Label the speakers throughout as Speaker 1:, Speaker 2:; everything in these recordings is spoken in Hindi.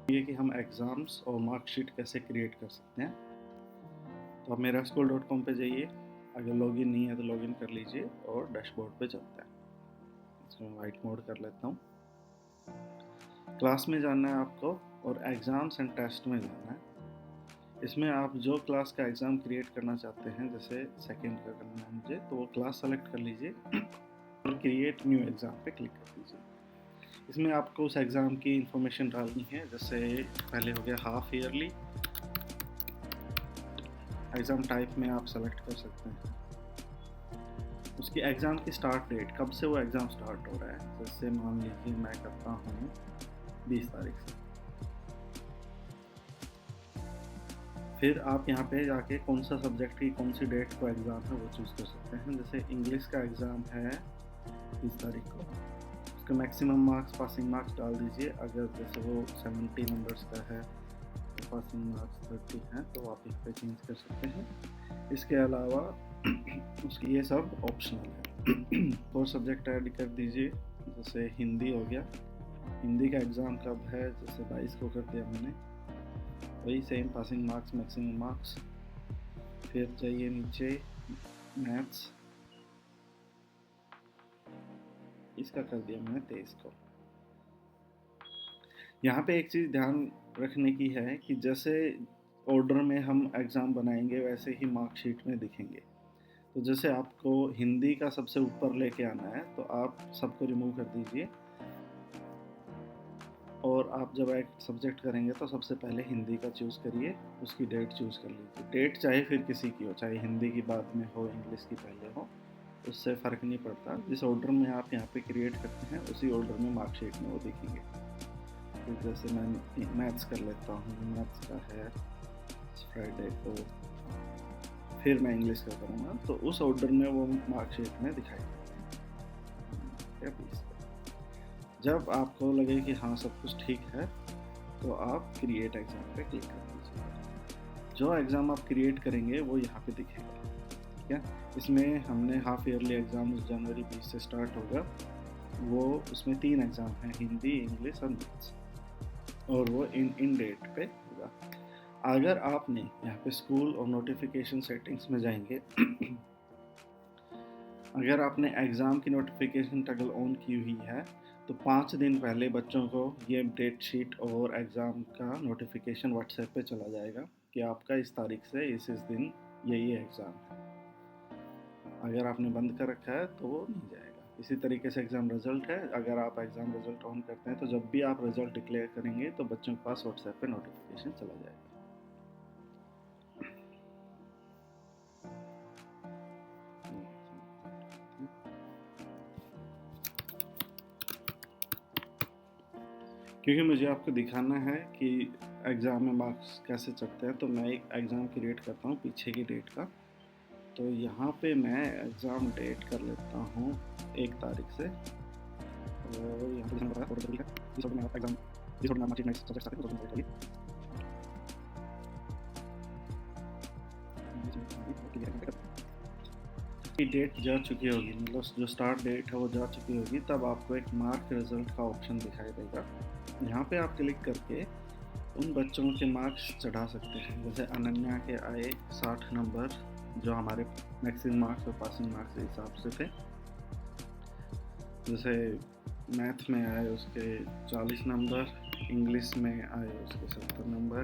Speaker 1: ये कि हम एग्ज़ाम्स और मार्कशीट कैसे क्रिएट कर सकते हैं। तो आप मेरा स्कूल.com पे जाइए, अगर लॉगिन नहीं है तो लॉगिन कर लीजिए और डैशबोर्ड पे चलते हैं। इसको मैं वाइट मोड कर लेता हूँ। क्लास में जाना है आपको और एग्ज़ाम्स एंड टेस्ट में जाना है। इसमें आप जो क्लास का एग्ज़ाम क्रिएट करना चाहते हैं, जैसे सेकेंड का करना है मुझे, तो वो क्लास सेलेक्ट कर लीजिए और क्रिएट न्यू एग्ज़ाम पे क्लिक कर दीजिए। इसमें आपको उस एग्ज़ाम की इंफॉर्मेशन डालनी है, जैसे पहले हो गया हाफ ईयरली। एग्ज़ाम टाइप में आप सेलेक्ट कर सकते हैं। उसकी एग्ज़ाम की स्टार्ट डेट, कब से वो एग्ज़ाम स्टार्ट हो रहा है। जैसे मान लीजिए मैं करता हूँ 20 तारीख से। फिर आप यहाँ पे जाके कौन सा सब्जेक्ट की कौन सी डेट को एग्ज़ाम है वो चूज़ कर सकते हैं। जैसे इंग्लिश का एग्ज़ाम है 20 तारीख को, उसका मैक्सिमम मार्क्स पासिंग मार्क्स डाल दीजिए। अगर जैसे वो 70 नंबर्स का है तो पासिंग मार्क्स 30 हैं, तो आप इस पे चेंज कर सकते हैं। इसके अलावा उसकी ये सब ऑप्शनल है। और सब्जेक्ट ऐड कर दीजिए, जैसे हिंदी हो गया। हिंदी का एग्ज़ाम कब है, जैसे 22 को कर दिया मैंने, वही same passing marks maximum marks. फिर जाइए नीचे मैथ्स, इसका कर दिया मैंने 23 को। यहाँ पे एक चीज़ ध्यान रखने की है कि जैसे ऑर्डर में हम एग्ज़ाम बनाएंगे वैसे ही मार्कशीट में दिखेंगे। तो जैसे आपको हिंदी का सबसे ऊपर लेके आना है, तो आप सबको रिमूव कर दीजिए और आप जब एक सब्जेक्ट करेंगे तो सबसे पहले हिंदी का चूज़ करिए, उसकी डेट चूज़ कर लीजिए। डेट चाहे फिर किसी की हो, चाहे हिंदी की बाद में हो, इंग्लिश की पहले हो, उससे फ़र्क नहीं पड़ता। जिस ऑर्डर में आप यहाँ पे क्रिएट करते हैं उसी ऑर्डर में मार्कशीट में वो दिखेंगे। तो जैसे मैं मैथ्स कर लेता हूँ, मैथ्स का है फ्राइडे को, फिर मैं इंग्लिश का करूँगा, तो उस ऑर्डर में वो मार्कशीट में दिखाई देगा। जब आपको लगे कि हाँ सब कुछ ठीक है, तो आप क्रिएट एग्ज़ाम पे क्लिक कर दीजिए। जो एग्ज़ाम आप क्रिएट करेंगे वो यहाँ पे दिखेगा, ठीक है। इसमें हमने हाफ ईयरली एग्ज़ाम जनवरी 20 से स्टार्ट होगा। वो उसमें 3 एग्ज़ाम हैं, हिंदी, इंग्लिश और मैथ्स, और वो इन डेट पे होगा। अगर आपने यहाँ पे स्कूल और नोटिफिकेशन सेटिंग्स में जाएंगे अगर आपने एग्ज़ाम की नोटिफिकेशन टगल ऑन की हुई है, तो 5 दिन पहले बच्चों को ये डेट शीट और एग्ज़ाम का नोटिफिकेशन व्हाट्सएप पे चला जाएगा कि आपका इस तारीख से इस दिन ये एग्ज़ाम है। अगर आपने बंद कर रखा है तो वो नहीं जाएगा। इसी तरीके से एग्ज़ाम रिज़ल्ट है, अगर आप एग्ज़ाम रिज़ल्ट ऑन करते हैं तो जब भी आप रिज़ल्ट डिक्लेयर करेंगे तो बच्चों के पास व्हाट्सएप पे नोटिफिकेशन चला जाएगा। क्योंकि मुझे आपको दिखाना है कि एग्ज़ाम में मार्क्स कैसे चढ़ते हैं, तो मैं एक एग्ज़ाम क्रिएट करता हूँ पीछे की डेट का। तो यहाँ पे मैं एग्ज़ाम डेट कर लेता हूँ 1 तारीख से, और यहाँ पे की डेट जा चुकी होगी, मतलब जो स्टार्ट डेट है वो जा चुकी होगी, तब आपको एक मार्क रिज़ल्ट का ऑप्शन दिखाई देगा। यहाँ पे आप क्लिक करके उन बच्चों के मार्क्स चढ़ा सकते हैं। जैसे अनन्या के आए 60 नंबर, जो हमारे मैक्सिमम मार्क्स और पासिंग मार्क्स के हिसाब से थे। जैसे मैथ में आए उसके 40 नंबर, इंग्लिश में आए उसके 70 नंबर।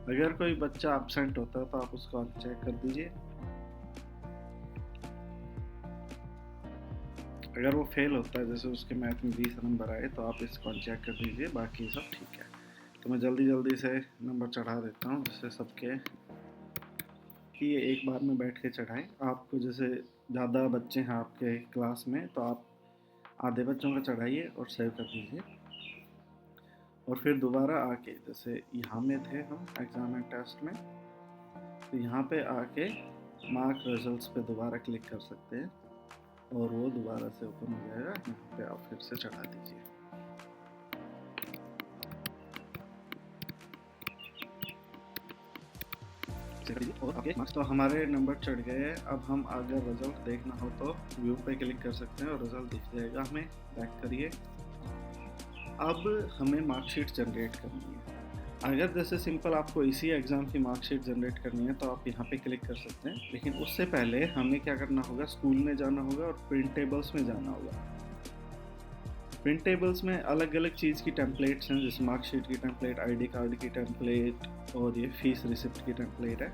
Speaker 1: अगर कोई बच्चा एब्सेंट होता है तो आप उसको अनचेक कर दीजिए। अगर वो फेल होता है, जैसे उसके मैथ में 20 नंबर आए, तो आप इसको अनचेक कर दीजिए, बाकी सब ठीक है। तो मैं जल्दी से नंबर चढ़ा देता हूँ, जिससे सबके कि ये एक बार में बैठ के चढ़ाएं। आपको जैसे ज़्यादा बच्चे हैं आपके क्लास में, तो आप आधे बच्चों का चढ़ाइए और सेव कर दीजिए। और फिर दोबारा आके, जैसे यहाँ में थे हम एग्ज़ाम एंड टेस्ट में, तो यहाँ पे आके मार्क रिजल्ट्स पे दोबारा क्लिक कर सकते हैं और वो दोबारा से ओपन हो जाएगा। यहाँ पे आप फिर से चढ़ा दीजिए। और आपके मार्क्स तो हमारे नंबर चढ़ गए हैं। अब हम अगर रिजल्ट देखना हो तो व्यू पे क्लिक कर सकते हैं और रिजल्ट दिख जाएगा हमें। बैक करिए। अब हमें मार्कशीट जनरेट करनी है। अगर जैसे सिंपल आपको इसी एग्ज़ाम की मार्कशीट जनरेट करनी है तो आप यहाँ पे क्लिक कर सकते हैं, लेकिन उससे पहले हमें क्या करना होगा, स्कूल में जाना होगा और प्रिंटेबल्स में जाना होगा। प्रिंटेबल्स में अलग अलग चीज़ की टेम्पलेट्स हैं, जैसे मार्कशीट की टेम्पलेट, आईडी कार्ड की टेम्पलेट और ये फीस रिसिप्ट की टेम्पलेट है।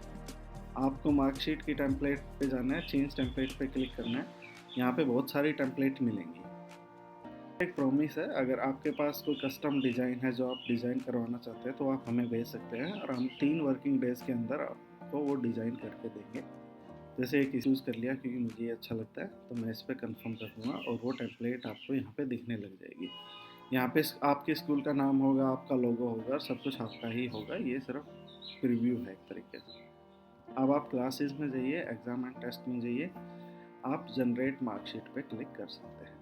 Speaker 1: आपको मार्कशीट की टेम्पलेट पे जाना है, चेंज टेम्पलेट पे क्लिक करना है। यहाँ पे बहुत सारी टेम्पलेट मिलेंगी। एक प्रॉमिस है, अगर आपके पास कोई कस्टम डिज़ाइन है जो आप डिज़ाइन करवाना चाहते हैं तो आप हमें भेज सकते हैं और हम 3 वर्किंग डेज़ के अंदर आपको वो डिज़ाइन करके देंगे। जैसे एक चूज़ कर लिया क्योंकि मुझे ये अच्छा लगता है, तो मैं इस पर कंफर्म कर दूँगा और वो टेम्पलेट आपको यहाँ पे दिखने लग जाएगी। यहाँ पे आपके स्कूल का नाम होगा, आपका लोगो होगा, सब कुछ आपका ही होगा। ये सिर्फ प्रीव्यू है एक तरीके से। अब आप क्लासेस में जाइए, एग्ज़ाम एंड टेस्ट में जाइए, आप जनरेट मार्कशीट पे क्लिक कर सकते हैं।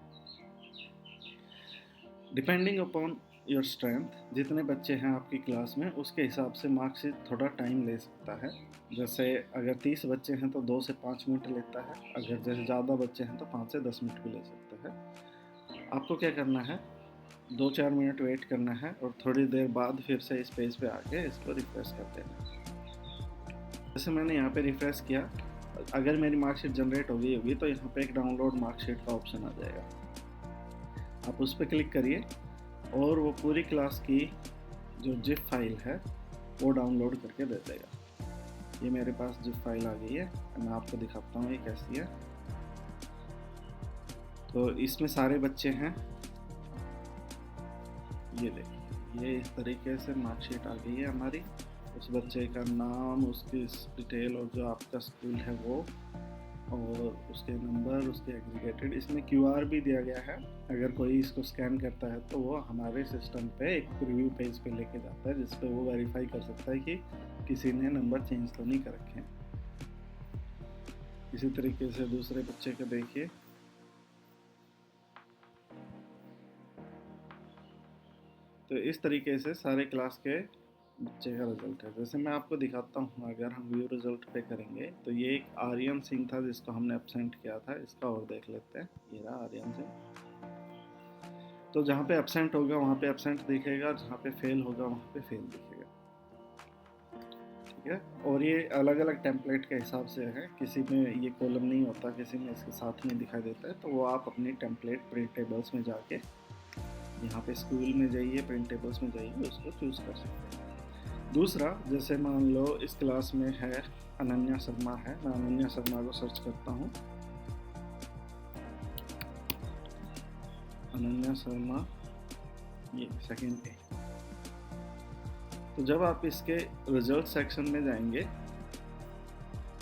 Speaker 1: डिपेंडिंग अपॉन योर स्ट्रेंथ, जितने बच्चे हैं आपकी क्लास में उसके हिसाब से मार्कशीट थोड़ा टाइम ले सकता है। जैसे अगर 30 बच्चे हैं तो 2 से 5 मिनट लेता है, अगर जैसे ज़्यादा बच्चे हैं तो 5 से 10 मिनट भी ले सकता है। आपको क्या करना है, 2-4 मिनट वेट करना है और थोड़ी देर बाद फिर से इस पेज पे आके इसको रिफ्रेश कर देना। जैसे मैंने यहाँ पे रिफ्रेश किया, अगर मेरी मार्कशीट जनरेट हो गई होगी तो यहाँ पे एक डाउनलोड मार्कशीट का ऑप्शन आ जाएगा। आप उस पर क्लिक करिए और वो पूरी क्लास की जो जिप फाइल है वो डाउनलोड करके दे देगा। ये मेरे पास जिप फाइल आ गई है, मैं आपको दिखाता हूँ ये कैसी है। तो इसमें सारे बच्चे हैं, ये देखिए, ये इस तरीके से मार्कशीट आ गई है हमारी। उस बच्चे का नाम, उसकी डिटेल और जो आपका स्कूल है वो, और उसके नंबर, उसके एग्रीगेटेड। इसमें QR भी दिया गया है, अगर कोई इसको स्कैन करता है तो वो हमारे सिस्टम पे एक प्रीव्यू पेज पे लेके जाता है, जिस पे वो वेरीफाई कर सकता है कि किसी ने नंबर चेंज तो नहीं कर रखे हैं। इसी तरीके से दूसरे बच्चे को देखिए, तो इस तरीके से सारे क्लास के बच्चे का रिजल्ट है। जैसे मैं आपको दिखाता हूँ, अगर हम व्यू रिजल्ट पे करेंगे तो ये एक आर्यन सिंह था जिसको हमने एब्सेंट किया था, इसका और देख लेते हैं। ये रहा आर्यन सिंह। तो जहाँ पे एब्सेंट होगा वहाँ पे एब्सेंट दिखेगा, जहाँ पे फेल होगा वहाँ पे फेल दिखेगा, ठीक है। और ये अलग अलग टेम्पलेट के हिसाब से है, किसी में ये कॉलम नहीं होता, किसी में इसके साथ में दिखाई देता है। तो वो आप अपनी टेम्पलेट प्रिंटेबल्स में जाके, यहाँ पे स्कूल में जाइए, प्रिंटेबल्स में जाइए, उसको चूज़ कर सकते हैं। दूसरा, जैसे मान लो इस क्लास में है अनन्या शर्मा है, मैं अनन्या शर्मा को सर्च करता हूँ। अनन्या शर्मा, ये सेकंड ए। तो जब आप इसके रिजल्ट सेक्शन में जाएंगे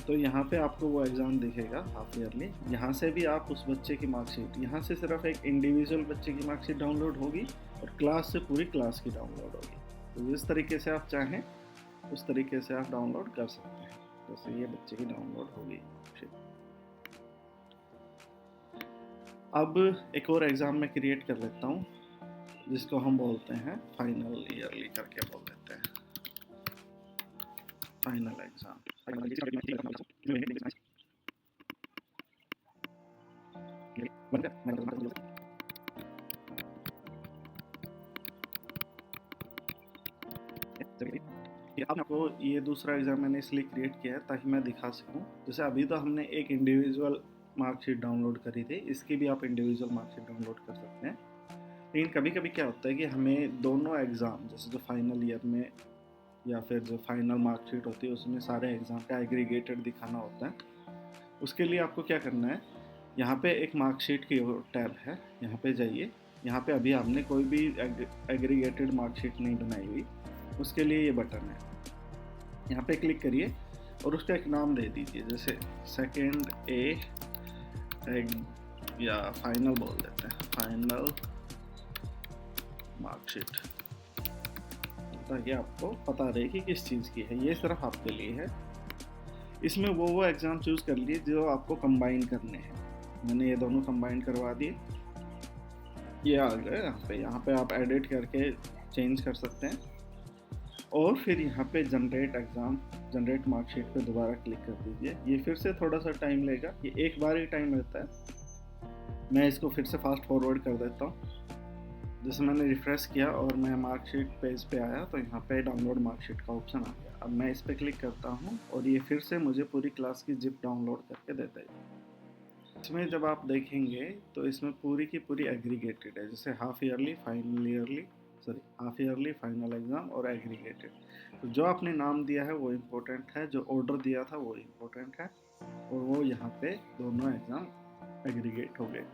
Speaker 1: तो यहाँ पे आपको वो एग्ज़ाम दिखेगा हाफ ईयरली। यहाँ से भी आप उस बच्चे की मार्कशीट, यहाँ से सिर्फ एक इंडिविजुअल बच्चे की मार्कशीट डाउनलोड होगी और क्लास से पूरी क्लास की डाउनलोड होगी। तो जिस तरीके से आप चाहें उस तरीके से आप डाउनलोड कर सकते हैं। जैसे ये बच्चे की डाउनलोड होगी। अब एक और एग्ज़ाम में क्रिएट कर लेता हूँ, जिसको हम बोलते हैं फाइनल ईयरली करके बोल देते हैं, फाइनल एग्ज़ाम। अब आपको ये दूसरा एग्ज़ाम मैंने इसलिए क्रिएट किया है ताकि मैं दिखा सकूं। जैसे अभी तो हमने एक इंडिविजुअल मार्कशीट डाउनलोड करी थी, इसकी भी आप इंडिविजुअल मार्कशीट डाउनलोड कर सकते हैं। लेकिन कभी कभी क्या होता है कि हमें दोनों एग्ज़ाम, जैसे जो फाइनल ईयर में या फिर जो फाइनल मार्कशीट होती है उसमें सारे एग्ज़ाम का एग्रीगेटेड दिखाना होता है। उसके लिए आपको क्या करना है, यहाँ पे एक मार्कशीट की टैब है, यहाँ पे जाइए। यहाँ पे अभी हमने कोई भी एग्रीगेटेड मार्कशीट नहीं बनाई हुई, उसके लिए ये बटन है, यहाँ पे क्लिक करिए और उसका एक नाम दे दीजिए, जैसे सेकंड ए या फाइनल बोल देते हैं, फाइनल मार्कशीट, ताकि आपको पता रहे कि किस चीज़ की है। ये सिर्फ आपके लिए है। इसमें वो एग्ज़ाम चूज़ कर लिए जो आपको कंबाइन करने हैं। मैंने ये दोनों कंबाइन करवा दिए, ये आ गए यहाँ पे आप एडिट करके चेंज कर सकते हैं। और फिर यहाँ पे जनरेट एग्ज़ाम, जनरेट मार्कशीट पे दोबारा क्लिक कर दीजिए। ये फिर से थोड़ा सा टाइम लेगा, ये एक बार ही टाइम लेता है। मैं इसको फिर से फास्ट फॉरवर्ड कर देता हूँ। जैसे मैंने रिफ्रेश किया और मैं मार्कशीट पेज पे आया तो यहाँ पे डाउनलोड मार्कशीट का ऑप्शन आ गया। अब मैं इस पर क्लिक करता हूँ और ये फिर से मुझे पूरी क्लास की जिप डाउनलोड करके देता है। इसमें जब आप देखेंगे तो इसमें पूरी की पूरी एग्रीगेटेड है, जैसे हाफ ईयरली, फाइनल एग्ज़ाम और एग्रीगेटेड। तो जो आपने नाम दिया है वो इम्पोर्टेंट है, जो ऑर्डर दिया था वो इम्पोर्टेंट है, और वो यहाँ पे दोनों एग्ज़ाम एग्रीगेट हो गए।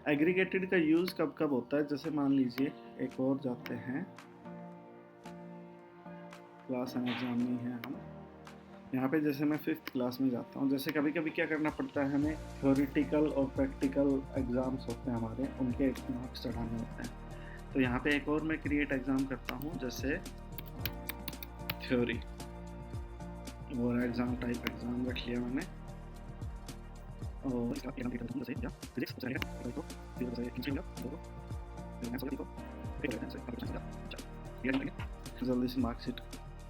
Speaker 1: एग्रीगेटेड का यूज़ कब कब होता है, जैसे मान लीजिए एक और जाते हैं, क्लास एंड एग्ज़ाम में है हम यहाँ पे, जैसे मैं 5th क्लास में जाता हूँ, जैसे कभी कभी क्या करना पड़ता है हमें, थ्योरेटिकल और प्रैक्टिकल एग्ज़ाम्स होते हैं हमारे, उनके मार्क्स चढ़ाने होते हैं। तो यहाँ पे एक और मैं क्रिएट एग्ज़ाम करता हूँ, जैसे थ्योरी और एग्ज़ाम टाइप एग्ज़ाम रख लिया मैंने, और जल्दी से मार्कशीट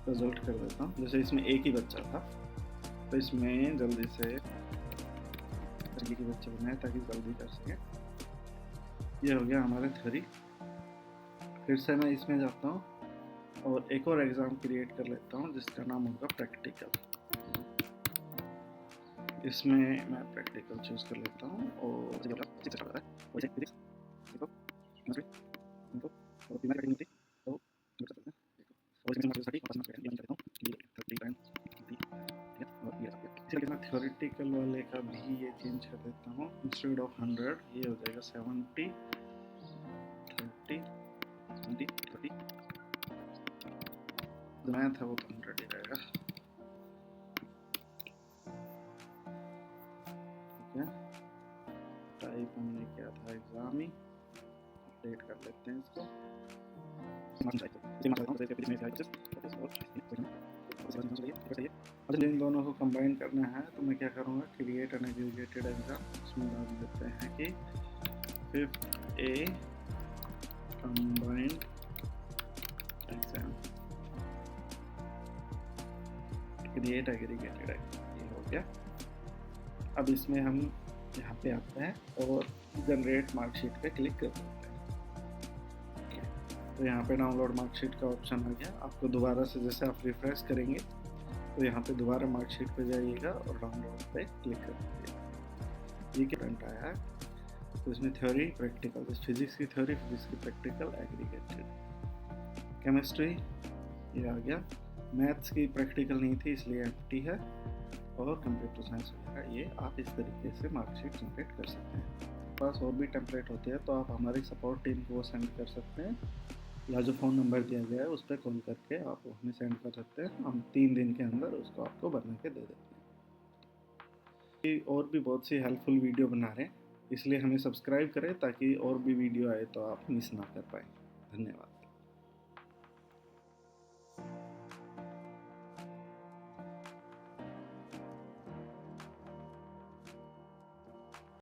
Speaker 1: रिजल्ट कर देता हूँ। जैसे इसमें एक ही बच्चा था तो इसमें जल्दी से एक ही बच्चा बनाए ताकि जल्दी कर सके। ये हो गया हमारे थ्योरी। फिर से मैं इसमें जाता हूँ और एक और एग्ज़ाम क्रिएट कर लेता हूँ जिसका नाम होगा प्रैक्टिकल। इसमें मैं प्रैक्टिकल चूज़ कर लेता हूँ और थ्योरेटिकल वाले का भी ये चेंज कर देता हूँ, इंस्टेड ऑफ 100 ये हो जाएगा 70, 30, 20, 30। मैथ है वो तो 100 ही रहेगा। ठीक है, टाइप हमने किया था एग्जाम ही, अपडेट कर लेते हैं इसको। अब इन दोनों को कंबाइन करना है तो मैं क्या करूँगा, क्रिएट एन एग्रीगेटेड एग्जाम, इसमें डाल देते हैं कि 5th A combined exam, create aggregated exam, ये हो गया। अब इसमें हम यहाँ पे आते हैं और जनरेट मार्कशीट पे क्लिक कर देते हैं। तो यहाँ पे डाउनलोड मार्कशीट का ऑप्शन आ गया। आपको दोबारा से जैसे आप रिफ्रेश करेंगे तो यहाँ पे दोबारा मार्कशीट पे जाइएगा और डाउनलोड पे क्लिक कर दीजिएगा। ये करंट आया है। तो इसमें थ्योरी, प्रैक्टिकल, फिजिक्स की थ्योरी, फिजिक्स की प्रैक्टिकल, एग्रीगेटेड। केमिस्ट्री ये आ गया, मैथ्स की प्रैक्टिकल नहीं थी इसलिए एम्प्टी है, और कंप्यूटर साइंस वगैरह। ये आप इस तरीके से मार्कशीट जनरेट कर सकते हैं। पास और भी टेम्पलेट होते हैं तो आप हमारी सपोर्ट टीम को सेंड कर सकते हैं, या जो फ़ोन नंबर दिया गया है उस पर कॉल करके आप हमें सेंड कर सकते हैं। हम 3 दिन के अंदर उसको आपको बना के दे देते हैं। और भी बहुत सी हेल्पफुल वीडियो बना रहे हैं, इसलिए हमें सब्सक्राइब करें ताकि और भी वीडियो आए तो आप मिस ना कर पाएँ। धन्यवाद।